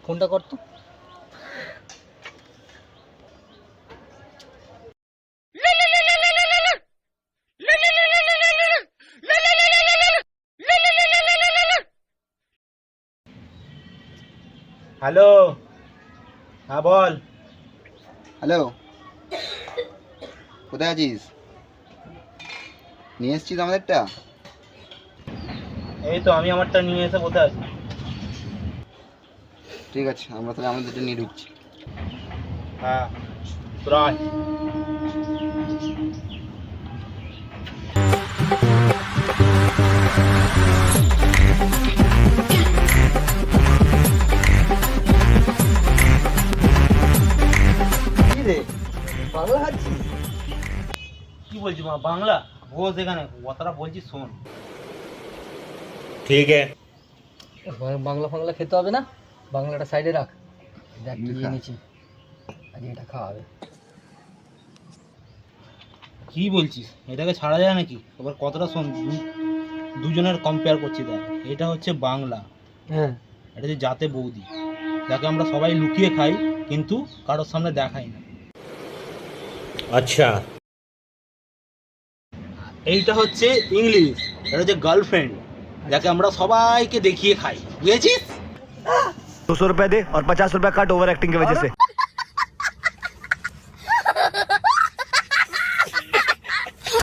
ফোনটা কর তো। হ্যালো, হ্যাঁ বল। হ্যালো, কোথায় আছিস? নিয়ে এসছিস আমাদেরটা? এই তো আমি আমারটা নিয়ে এসে বসে আছি। ঠিক আছে, আমরা তাহলে আমাদেরটা নিয়ে ঢুকছি। হ্যাঁ প্রায়। কি রে, বাংলা হাঁটছিস? কি বলছি মা, বাংলা? বস এখানে কথাটা বলছি শোন। ठीक है। বাংলা ফাংলা খেতে হবে না, বাংলাটা সাইডে রাখ। দেখ কি খা। এনেছি, আজ এটা খাওয়াবে। কি বলছিস, এটাকে ছাড়া যায় নাকি? এবার কথাটা শোন, দুজনের কম্পেয়ার করছি। দেখ, এটা হচ্ছে বাংলা, হ্যাঁ, এটা হচ্ছে জাতে বৌদি, যাকে আমরা সবাই লুকিয়ে খাই কিন্তু কারোর সামনে দেখাই না। अच्छा। এইটা হচ্ছে ইংলিশ, এটা হচ্ছে গার্লফ্রেন্ড, যাকে আমরা সবাইকে দেখিয়ে খাই। বুঝেছিস? 200 रुपए दे और 50 रुपए कट ओवर एक्टिंग की वजह से।